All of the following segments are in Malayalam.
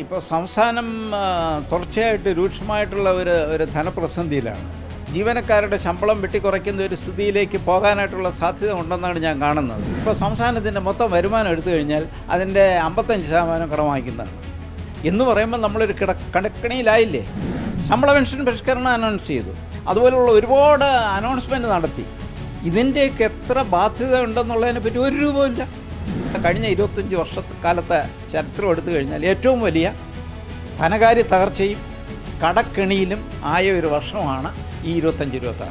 ഇപ്പോൾ സംസ്ഥാനം തുടർച്ചയായിട്ട് രൂക്ഷമായിട്ടുള്ള ഒരു ധനപ്രതിസന്ധിയിലാണ്. ജീവനക്കാരുടെ ശമ്പളം വെട്ടിക്കുറയ്ക്കുന്ന ഒരു സ്ഥിതിയിലേക്ക് പോകാനായിട്ടുള്ള സാധ്യത ഉണ്ടെന്നാണ് ഞാൻ കാണുന്നത്. ഇപ്പോൾ സംസ്ഥാനത്തിൻ്റെ മൊത്തം വരുമാനം എടുത്തു കഴിഞ്ഞാൽ അതിൻ്റെ 55% കടം വാങ്ങിക്കുന്നതാണ്. എന്ന് പറയുമ്പോൾ നമ്മളൊരു കടക്കണിയിലായില്ലേ. ശമ്പള പെൻഷൻ പരിഷ്കരണം അനൗൺസ് ചെയ്തു, അതുപോലുള്ള ഒരുപാട് അനൗൺസ്മെൻറ്റ് നടത്തി. ഇതിൻ്റെയൊക്കെ എത്ര ബാധ്യത ഉണ്ടെന്നുള്ളതിനെ പറ്റി ഒരു രൂപമില്ല. കഴിഞ്ഞ 25 വർഷക്കാലത്തെ ചരിത്രം എടുത്തു കഴിഞ്ഞാൽ ഏറ്റവും വലിയ ധനകാര്യ തകർച്ചയും കടക്കെണിയിലും ആയ ഒരു വർഷമാണ് ഈ 25-26.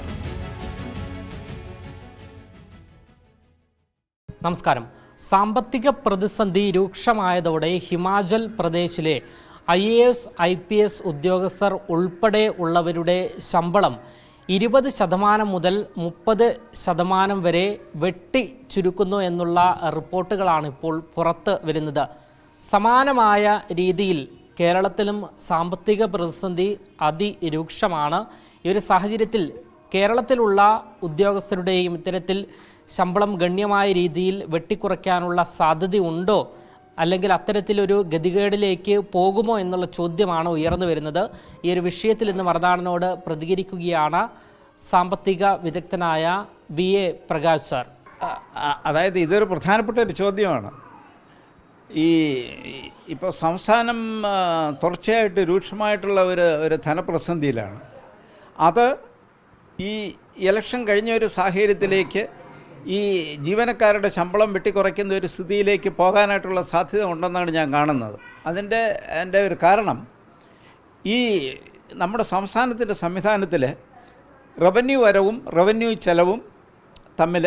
നമസ്കാരം. സാമ്പത്തിക പ്രതിസന്ധി രൂക്ഷമായതോടെ ഹിമാചൽ പ്രദേശിലെ IAS IPS ഉദ്യോഗസ്ഥർ ഉൾപ്പെടെ ഉള്ളവരുടെ ശമ്പളം 20% മുതൽ 30% വരെ വെട്ടി ചുരുക്കുന്നു എന്നുള്ള റിപ്പോർട്ടുകളാണ് ഇപ്പോൾ പുറത്ത് വരുന്നത്. സമാനമായ രീതിയിൽ കേരളത്തിലും സാമ്പത്തിക പ്രതിസന്ധി അതിരൂക്ഷമാണ്. ഈ ഒരു സാഹചര്യത്തിൽ കേരളത്തിലുള്ള ഉദ്യോഗസ്ഥരുടെയും ഇത്തരത്തിൽ ശമ്പളം ഗണ്യമായ രീതിയിൽ വെട്ടിക്കുറയ്ക്കാനുള്ള സാധ്യതയുണ്ടോ, അല്ലെങ്കിൽ അത്തരത്തിലൊരു ഗതികേടിലേക്ക് പോകുമോ എന്നുള്ള ചോദ്യമാണ് ഉയർന്നു വരുന്നത്. ഈ ഒരു വിഷയത്തിൽ ഇന്ന് മറുനാടനോട് പ്രതികരിക്കുകയാണ് സാമ്പത്തിക വിദഗ്ധനായ BA പ്രകാശ് സാർ. അതായത് ഇതൊരു പ്രധാനപ്പെട്ട ഒരു ചോദ്യമാണ്. ഇപ്പോൾ സംസ്ഥാനം തുടർച്ചയായിട്ട് രൂക്ഷമായിട്ടുള്ള ഒരു ധനപ്രതിസന്ധിയിലാണ്. അത് ഈ ഇലക്ഷൻ കഴിഞ്ഞ ഒരു സാഹചര്യത്തിലേക്ക് ഈ ജീവനക്കാരുടെ ശമ്പളം വെട്ടിക്കുറയ്ക്കുന്ന ഒരു സ്ഥിതിയിലേക്ക് പോകാനായിട്ടുള്ള സാധ്യത ഉണ്ടെന്നാണ് ഞാൻ കാണുന്നത്. എൻ്റെ ഒരു കാരണം, ഈ നമ്മുടെ സംസ്ഥാനത്തിൻ്റെ സംവിധാനത്തിൽ റവന്യൂ വരവും റവന്യൂ ചെലവും തമ്മിൽ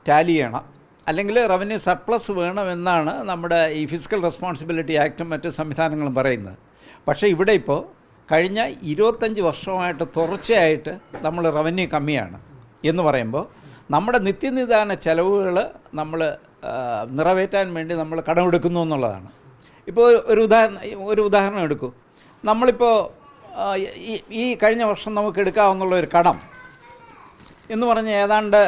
ടാലി ചെയ്യണം, അല്ലെങ്കിൽ റവന്യൂ സർപ്ലസ് വേണമെന്നാണ് നമ്മുടെ ഈ ഫിസിക്കൽ റെസ്പോൺസിബിലിറ്റി ആക്റ്റും മറ്റ് സംവിധാനങ്ങളും പറയുന്നത്. പക്ഷേ ഇവിടെ ഇപ്പോൾ കഴിഞ്ഞ 25 വർഷമായിട്ട് തുടർച്ചയായിട്ട് നമ്മൾ റവന്യൂ കമ്മിയാണ് എന്ന് പറയുമ്പോൾ നമ്മുടെ നിത്യനിദാന ചെലവുകൾ നമ്മൾ നിറവേറ്റാൻ വേണ്ടി നമ്മൾ കടമെടുക്കുന്നു എന്നുള്ളതാണ്. ഇപ്പോൾ ഒരു ഉദാഹരണം എടുക്കൂ. നമ്മളിപ്പോൾ ഈ കഴിഞ്ഞ വർഷം നമുക്ക് എടുക്കാവുന്ന ഒരു കടം എന്ന് പറഞ്ഞാൽ ഏതാണ്ട്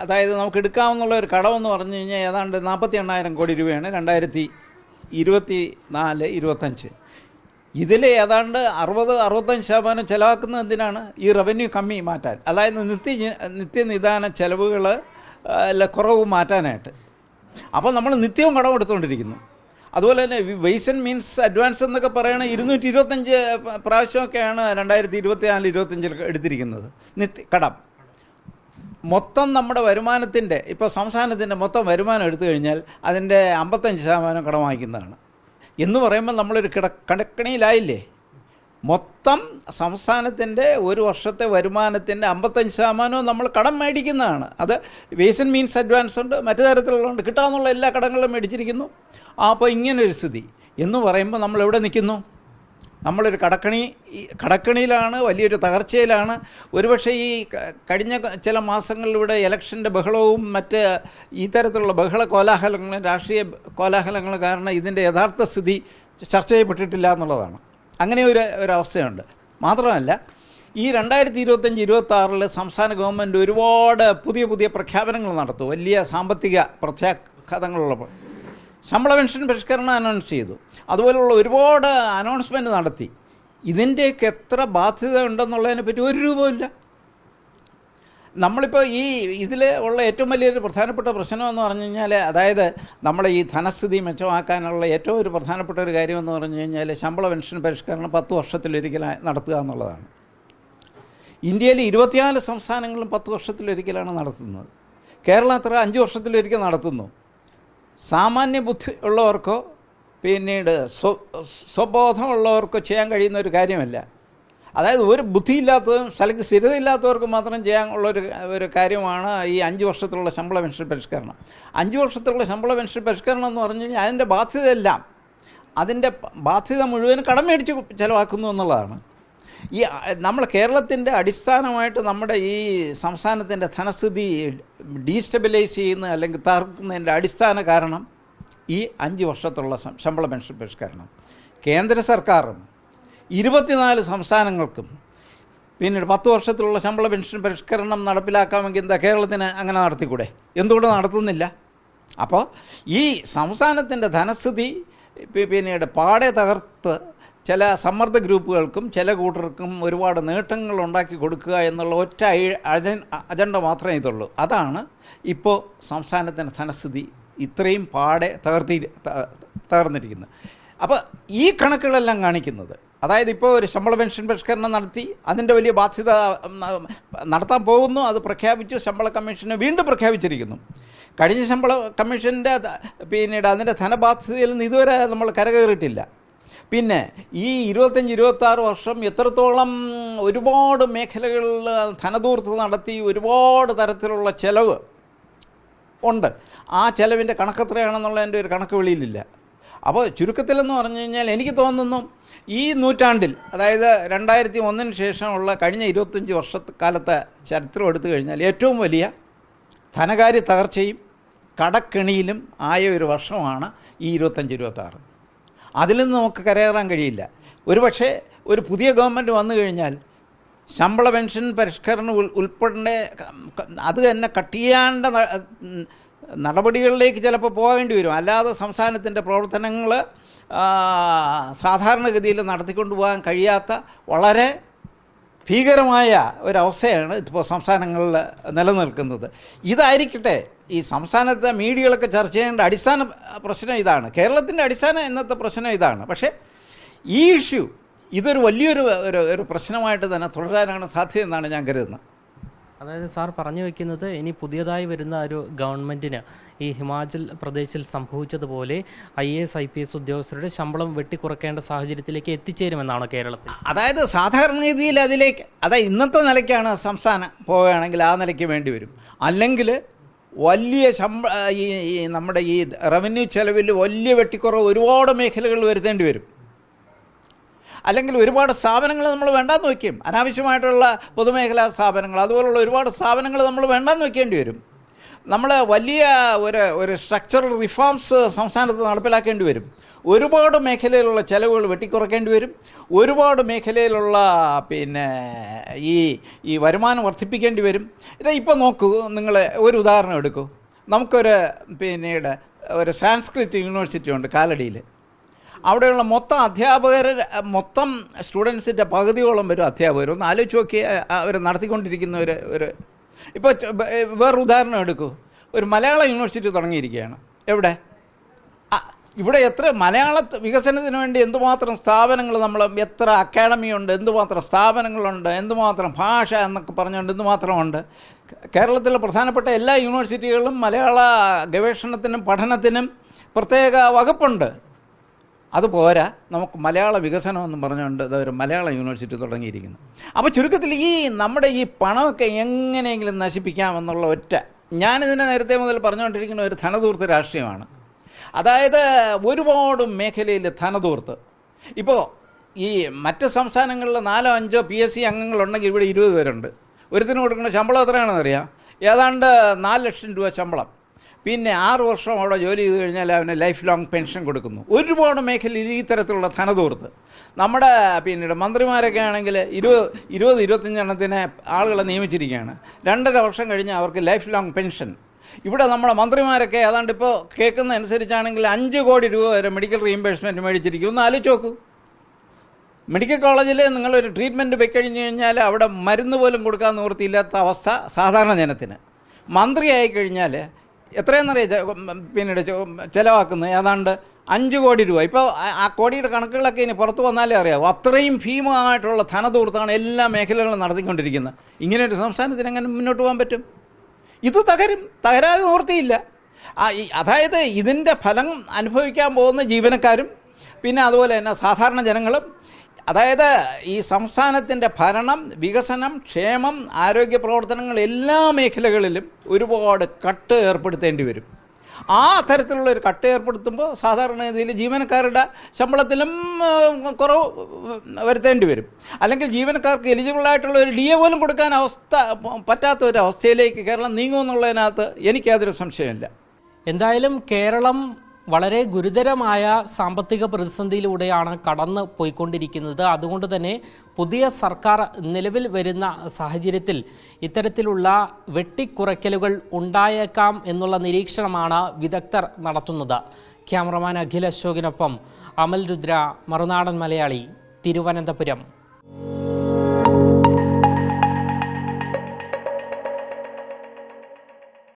അതായത് നമുക്ക് എടുക്കാവുന്ന ഒരു കടമെന്ന് പറഞ്ഞു കഴിഞ്ഞാൽ ഏതാണ്ട് 48,000 കോടി രൂപയാണ് 2024-25. ഇതിൽ ഏതാണ്ട് 60-65% ചിലവാക്കുന്നത് എന്തിനാണ്? ഈ റവന്യൂ കമ്മി മാറ്റാൻ, അതായത് നിത്യനിദാന ചെലവുകൾ കുറവ് മാറ്റാനായിട്ട്. അപ്പോൾ നമ്മൾ നിത്യവും കടം എടുത്തുകൊണ്ടിരിക്കുന്നു. അതുപോലെ തന്നെ വെയ്സ് ആൻഡ് മീൻസ് അഡ്വാൻസ് എന്നൊക്കെ പറയണ 225 പ്രാവശ്യമൊക്കെയാണ് 2024-25 എടുത്തിരിക്കുന്നത് കടം. മൊത്തം നമ്മുടെ വരുമാനത്തിൻ്റെ, ഇപ്പോൾ സംസ്ഥാനത്തിൻ്റെ മൊത്തം വരുമാനം എടുത്തു കഴിഞ്ഞാൽ അതിൻ്റെ 55% കടം വാങ്ങിക്കുന്നതാണ്. എന്ന് പറയുമ്പോൾ നമ്മളൊരു കടക്കണിയിലായില്ലേ. മൊത്തം സംസ്ഥാനത്തിൻ്റെ ഒരു വർഷത്തെ വരുമാനത്തിൻ്റെ 55% നമ്മൾ കടം മേടിക്കുന്നതാണ്. അത് വേസ് ആൻഡ് മീൻസ് അഡ്വാൻസ് ഉണ്ട്, മറ്റു തരത്തിലുള്ളതുണ്ട്, കിട്ടാവുന്ന എല്ലാ കടങ്ങളും മേടിച്ചിരിക്കുന്നു. അപ്പോൾ ഇങ്ങനൊരു സ്ഥിതി എന്ന് പറയുമ്പോൾ നമ്മൾ എവിടെ നിൽക്കുന്നു? നമ്മളൊരു കടക്കണിയിലാണ്, വലിയൊരു തകർച്ചയിലാണ്. ഒരുപക്ഷെ ഈ കഴിഞ്ഞ ചില മാസങ്ങളിലൂടെ ഇലക്ഷൻ്റെ ബഹളവും മറ്റ് ഈ തരത്തിലുള്ള കോലാഹലങ്ങളും രാഷ്ട്രീയ കോലാഹലങ്ങളും കാരണം ഇതിൻ്റെ യഥാർത്ഥ സ്ഥിതി ചർച്ച ചെയ്യപ്പെട്ടിട്ടില്ല എന്നുള്ളതാണ്. അങ്ങനെ ഒരവസ്ഥയുണ്ട്. മാത്രമല്ല, ഈ 2025-26 സംസ്ഥാന ഗവൺമെൻറ് ഒരുപാട് പുതിയ പ്രഖ്യാപനങ്ങൾ നടത്തും. വലിയ സാമ്പത്തിക പ്രത്യാഘാതങ്ങളുള്ളപ്പോൾ ശമ്പള പെൻഷൻ പരിഷ്കരണം അനൗൺസ് ചെയ്തു, അതുപോലുള്ള ഒരുപാട് അനൗൺസ്മെൻറ്റ് നടത്തി. ഇതിൻ്റെയൊക്കെ എത്ര ബാധ്യത ഉണ്ടെന്നുള്ളതിനെ പറ്റി ഒരു രൂപമില്ല. നമ്മളിപ്പോൾ ഇതിൽ ഉള്ള ഏറ്റവും വലിയൊരു പ്രധാനപ്പെട്ട പ്രശ്നമെന്ന് പറഞ്ഞു കഴിഞ്ഞാൽ, അതായത് നമ്മളെ ഈ ധനസ്ഥിതി മെച്ചമാക്കാനുള്ള ഏറ്റവും ഒരു പ്രധാനപ്പെട്ട ഒരു കാര്യമെന്ന് പറഞ്ഞു കഴിഞ്ഞാൽ ശമ്പള പെൻഷൻ പരിഷ്കരണം 10 വർഷത്തിലൊരിക്കൽ നടത്തുക എന്നുള്ളതാണ്. ഇന്ത്യയിൽ 24 സംസ്ഥാനങ്ങളും 10 വർഷത്തിലൊരിക്കലാണ് നടത്തുന്നത്. കേരളം അത്ര 5 വർഷത്തിലൊരിക്കൽ നടത്തുന്നു. സാമാന്യ ബുദ്ധി ഉള്ളവർക്കോ പിന്നീട് സ്വബോധമുള്ളവർക്കോ ചെയ്യാൻ കഴിയുന്ന ഒരു കാര്യമല്ല. അതായത് ഒരു ബുദ്ധിയില്ലാത്തതും സ്ഥിരതയില്ലാത്തവർക്ക് മാത്രം ചെയ്യാൻ ഒരു കാര്യമാണ് ഈ 5 വർഷത്തിലുള്ള ശമ്പള പെൻഷൻ പരിഷ്കരണം. 5 വർഷത്തിലുള്ള ശമ്പള പെൻഷൻ പരിഷ്കരണം എന്ന് പറഞ്ഞു കഴിഞ്ഞാൽ അതിൻ്റെ ബാധ്യത മുഴുവൻ കടം മേടിച്ച് ചിലവാക്കുന്നു എന്നുള്ളതാണ്. നമ്മൾ കേരളത്തിൻ്റെ അടിസ്ഥാനമായിട്ട് നമ്മുടെ ഈ സംസ്ഥാനത്തിൻ്റെ ധനസ്ഥിതി ഡീസ്റ്റെബിലൈസ് ചെയ്യുന്ന അല്ലെങ്കിൽ തകർക്കുന്നതിൻ്റെ അടിസ്ഥാന കാരണം ഈ 5 വർഷത്തുള്ള ശമ്പള പെൻഷൻ പരിഷ്കരണം. കേന്ദ്ര സർക്കാരും 24 സംസ്ഥാനങ്ങൾക്കും പിന്നീട് 10 വർഷത്തിലുള്ള ശമ്പള പെൻഷൻ പരിഷ്കരണം നടപ്പിലാക്കാമെങ്കിൽ എന്താ കേരളത്തിന് അങ്ങനെ നടത്തിക്കൂടെ? എന്തുകൊണ്ട് നടത്തുന്നില്ല? അപ്പോൾ ഈ സംസ്ഥാനത്തിൻ്റെ ധനസ്ഥിതി പിന്നീട് പാടെ തകർത്ത് ചില സമ്മർദ്ദ ഗ്രൂപ്പുകൾക്കും ചില കൂട്ടർക്കും ഒരുപാട് നേട്ടങ്ങൾ ഉണ്ടാക്കി കൊടുക്കുക എന്നുള്ള ഒറ്റ അജണ്ട മാത്രമേ ഇതുള്ളൂ. അതാണ് ഇപ്പോൾ സംസ്ഥാനത്തിൻ്റെ ധനസ്ഥിതി ഇത്രയും പാടെ തകർന്നിരിക്കുന്നത്. അപ്പോൾ ഈ കണക്കുകളെല്ലാം കാണിക്കുന്നത്, അതായത് ഇപ്പോൾ ഒരു ശമ്പള പെൻഷൻ പരിഷ്കരണം നടത്തി അതിൻ്റെ വലിയ ബാധ്യത നടത്താൻ പോകുന്നു, അത് പ്രഖ്യാപിച്ചു. ശമ്പള കമ്മീഷനെ വീണ്ടും പ്രഖ്യാപിച്ചിരിക്കുന്നു. കഴിഞ്ഞ ശമ്പള കമ്മീഷൻ്റെ പിന്നീട് അതിൻ്റെ ധനബാധ്യതയിൽ നിന്ന് ഇതുവരെ നമ്മൾ കരകയറിയിട്ടില്ല. പിന്നെ ഈ 25-26 വർഷം എത്രത്തോളം ഒരുപാട് മേഖലകളിൽ ധനധൂർത്ത് നടത്തി ഒരുപാട് തരത്തിലുള്ള ചെലവ് ഉണ്ട്. ആ ചെലവിൻ്റെ കണക്കെത്രയാണെന്നുള്ളതിൻ്റെ ഒരു കണക്ക് വെളിയിലില്ല. അപ്പോൾ ചുരുക്കത്തിലെന്ന് പറഞ്ഞു കഴിഞ്ഞാൽ എനിക്ക് തോന്നുന്നു ഈ നൂറ്റാണ്ടിൽ, അതായത് 2001 ശേഷമുള്ള കഴിഞ്ഞ 25 വർഷക്കാലത്തെ ചരിത്രം എടുത്തു കഴിഞ്ഞാൽ ഏറ്റവും വലിയ ധനകാര്യ തകർച്ചയും കടക്കെണിയിലും ആയ ഒരു വർഷമാണ് ഈ 25-26. അതിൽ നിന്ന് നമുക്ക് കരകയറാൻ കഴിയില്ല. ഒരുപക്ഷെ ഒരു പുതിയ ഗവൺമെൻറ് വന്നു കഴിഞ്ഞാൽ ശമ്പള പെൻഷൻ പരിഷ്കരണം ഉൾപ്പെടെ അത് തന്നെ കട്ട് ചെയ്യേണ്ട നടപടികളിലേക്ക് ചിലപ്പോൾ പോകേണ്ടി വരും. അല്ലാതെ സംസ്ഥാനത്തിൻ്റെ പ്രവർത്തനങ്ങൾ സാധാരണഗതിയിൽ നടത്തിക്കൊണ്ടു പോകാൻ കഴിയാത്ത വളരെ ഭീകരമായ ഒരവസ്ഥയാണ് ഇപ്പോൾ സംസ്ഥാനങ്ങളിൽ നിലനിൽക്കുന്നത്. ഇതായിരിക്കട്ടെ ഈ സംസ്ഥാനത്തെ മീഡിയകളൊക്കെ ചർച്ച ചെയ്യേണ്ട അടിസ്ഥാന പ്രശ്നം ഇതാണ്. കേരളത്തിൻ്റെ അടിസ്ഥാന ഇന്നത്തെ പ്രശ്നം ഇതാണ്. പക്ഷേ ഈ ഇഷ്യൂ ഇതൊരു വലിയൊരു ഒരു പ്രശ്നമായിട്ട് തന്നെ തുടരാനാണ് സാധ്യതയെന്നാണ് ഞാൻ കരുതുന്നത്. അതായത് സാർ പറഞ്ഞു വയ്ക്കുന്നത്, ഇനി പുതിയതായി വരുന്ന ഒരു ഗവൺമെൻറ്റിന് ഈ ഹിമാചൽ പ്രദേശിൽ സംഭവിച്ചതുപോലെ IAS IPS ഉദ്യോഗസ്ഥരുടെ ശമ്പളം വെട്ടിക്കുറയ്ക്കേണ്ട സാഹചര്യത്തിലേക്ക് എത്തിച്ചേരുമെന്നാണോ കേരളത്തിൽ? അതായത് സാധാരണഗതിയിൽ അതിലേക്ക്, അതായത് ഇന്നത്തെ നിലയ്ക്കാണ് സംസ്ഥാനം പോവുകയാണെങ്കിൽ ആ നിലയ്ക്ക് വേണ്ടി വരും. അല്ലെങ്കിൽ വലിയ ഈ നമ്മുടെ ഈ റവന്യൂ ചെലവിൽ വലിയ വെട്ടിക്കുറവ് ഒരുപാട് മേഖലകളിൽ വരുത്തേണ്ടി വരും. അല്ലെങ്കിൽ ഒരുപാട് സ്ഥാപനങ്ങൾ നമ്മൾ വേണ്ടാന്ന് വയ്ക്കും. അനാവശ്യമായിട്ടുള്ള പൊതുമേഖലാ സ്ഥാപനങ്ങൾ അതുപോലുള്ള ഒരുപാട് സ്ഥാപനങ്ങൾ നമ്മൾ വേണ്ടാന്ന് വയ്ക്കേണ്ടി വരും. നമ്മൾ വലിയ ഒരു സ്ട്രക്ചറൽ റിഫോംസ് സംസ്ഥാനത്ത് നടപ്പിലാക്കേണ്ടി വരും. ഒരുപാട് മേഖലയിലുള്ള ചിലവുകൾ വെട്ടിക്കുറയ്ക്കേണ്ടി വരും. ഒരുപാട് മേഖലയിലുള്ള പിന്നെ ഈ വരുമാനം വർദ്ധിപ്പിക്കേണ്ടി വരും. ഇത് ഇപ്പോൾ നോക്കൂ, നിങ്ങൾ ഒരു ഉദാഹരണം എടുക്കൂ. നമുക്കൊരു പിന്നീട് ഒരു സാൻസ്ക്രിറ്റ് യൂണിവേഴ്സിറ്റി ഉണ്ട് കാലടിയിൽ. അവിടെയുള്ള മൊത്തം സ്റ്റുഡൻസിൻ്റെ പകുതിയോളം വരും അധ്യാപകർ. ഒന്ന് ആലോചിച്ച് നോക്കി അവർ നടത്തിക്കൊണ്ടിരിക്കുന്ന ഒരു ഇപ്പോൾ വേറൊരു ഉദാഹരണം എടുക്കൂ. ഒരു മലയാള യൂണിവേഴ്സിറ്റി തുടങ്ങിയിരിക്കുകയാണ്. എവിടെ? ഇവിടെ എത്ര മലയാള വികസനത്തിന് വേണ്ടി എന്തുമാത്രം സ്ഥാപനങ്ങൾ, നമ്മൾ എത്ര അക്കാഡമിയുണ്ട്, എന്തുമാത്രം സ്ഥാപനങ്ങളുണ്ട്, എന്തുമാത്രം ഭാഷ എന്നൊക്കെ പറഞ്ഞുകൊണ്ട് എന്തുമാത്രമുണ്ട്. കേരളത്തിലെ പ്രധാനപ്പെട്ട എല്ലാ യൂണിവേഴ്സിറ്റികളിലും മലയാള ഗവേഷണത്തിനും പഠനത്തിനും പ്രത്യേക വകുപ്പുണ്ട്. അതുപോരാ, നമുക്ക് മലയാള വികസനം എന്നും പറഞ്ഞുകൊണ്ട് ഒരു മലയാള യൂണിവേഴ്സിറ്റി തുടങ്ങിയിരിക്കുന്നു. അപ്പോൾ ചുരുക്കത്തിൽ ഈ നമ്മുടെ ഈ പണമൊക്കെ എങ്ങനെയെങ്കിലും നശിപ്പിക്കാമെന്നുള്ള ഒറ്റ, ഞാനിതിനെ നേരത്തെ മുതൽ പറഞ്ഞുകൊണ്ടിരിക്കുന്ന ഒരു ധനധൂർത്ത് രാഷ്ട്രീയമാണ്. അതായത് ഒരുപാട് മേഖലയിൽ ധനധൂർത്ത്. ഇപ്പോൾ ഈ മറ്റ് സംസ്ഥാനങ്ങളിൽ 4-5 PSC അംഗങ്ങളുണ്ടെങ്കിൽ ഇവിടെ 20 പേരുണ്ട്. ഒരുത്തിന് കൊടുക്കുന്ന ശമ്പളം എത്രയാണെന്ന് അറിയാം? ഏതാണ്ട് 4 ലക്ഷം രൂപ ശമ്പളം. പിന്നെ 6 വർഷം അവിടെ ജോലി ചെയ്ത് കഴിഞ്ഞാൽ അവന് ലൈഫ് ലോങ് പെൻഷൻ കൊടുക്കുന്നു. ഒരുപാട് മേഖലയിൽ ഈ തരത്തിലുള്ള ധനധൂർത്ത്. നമ്മുടെ പിന്നീട് മന്ത്രിമാരൊക്കെ ആണെങ്കിൽ 20-25 എണ്ണത്തിന് ആളുകളെ നിയമിച്ചിരിക്കുകയാണ്. 2.5 വർഷം കഴിഞ്ഞ് അവർക്ക് ലൈഫ് ലോങ് പെൻഷൻ. ഇവിടെ നമ്മുടെ മന്ത്രിമാരൊക്കെ ഏതാണ്ട് ഇപ്പോൾ കേൾക്കുന്ന അനുസരിച്ചാണെങ്കിൽ 5 കോടി രൂപ വരെ മെഡിക്കൽ റീഇംബേഴ്സ്മെൻറ്റ് മേടിച്ചിരിക്കും. ഒന്ന് ആലോചിച്ച് നോക്കൂ. മെഡിക്കൽ കോളേജിൽ നിങ്ങളൊരു ട്രീറ്റ്മെൻറ്റ് പോയി കഴിഞ്ഞ് കഴിഞ്ഞാൽ അവിടെ മരുന്ന് പോലും കൊടുക്കാൻ നിവൃത്തിയില്ലാത്ത അവസ്ഥ സാധാരണ ജനത്തിന്. മന്ത്രിയായി കഴിഞ്ഞാൽ എത്രയെന്നറിയാം പിന്നീട് ചിലവാക്കുന്നത്? ഏതാണ്ട് 5 കോടി രൂപ. ഇപ്പോൾ ആ കോടിയുടെ കണക്കുകളൊക്കെ ഇനി പുറത്തു വന്നാലേ അറിയാവും. അത്രയും ഭീമമായിട്ടുള്ള ധനധൂർത്താണ് എല്ലാ മേഖലകളും നടത്തിക്കൊണ്ടിരിക്കുന്നത്. ഇങ്ങനെ ഒരു സംസ്ഥാനത്തിന് എങ്ങനെ മുന്നോട്ട് പോകാൻ പറ്റും? ഇത് തകരാതെ നിവൃത്തിയില്ല. അതായത് ഇതിൻ്റെ ഫലം അനുഭവിക്കാൻ പോകുന്ന ജീവനക്കാരും പിന്നെ അതുപോലെ തന്നെ സാധാരണ ജനങ്ങളും. അതായത് ഈ സംസ്ഥാനത്തിൻ്റെ ഭരണം, വികസനം, ക്ഷേമം, ആരോഗ്യ പ്രവർത്തനങ്ങൾ എല്ലാ മേഖലകളിലും ഒരുപാട് കട്ട് ഏർപ്പെടുത്തേണ്ടി വരും. ആ തരത്തിലുള്ളൊരു കട്ട് ഏർപ്പെടുത്തുമ്പോൾ സാധാരണ രീതിയിൽ ജീവനക്കാരുടെ ശമ്പളത്തിലും കുറവ് വരുത്തേണ്ടി വരും. അല്ലെങ്കിൽ ജീവനക്കാർക്ക് എലിജിബിളായിട്ടുള്ള ഒരു DA പോലും കൊടുക്കാൻ പറ്റാത്ത ഒരു അവസ്ഥയിലേക്ക് കേരളം നീങ്ങുമെന്നുള്ളതിനകത്ത് എനിക്കതൊരു സംശയമില്ല. എന്തായാലും കേരളം വളരെ ഗുരുതരമായ സാമ്പത്തിക പ്രതിസന്ധിയിലൂടെയാണ് കടന്നു പോയിക്കൊണ്ടിരിക്കുന്നത്. അതുകൊണ്ട് തന്നെ പുതിയ സർക്കാർ നിലവിൽ വരുന്ന സാഹചര്യത്തിൽ ഇത്തരത്തിലുള്ള വെട്ടിക്കുറയ്ക്കലുകൾ ഉണ്ടായേക്കാം എന്നുള്ള നിരീക്ഷണമാണ് വിദഗ്ധർ നടത്തുന്നത്. ക്യാമറമാൻ അഖിൽ അശോകിനൊപ്പം അമൽ രുദ്ര, മറുനാടൻ മലയാളി, തിരുവനന്തപുരം.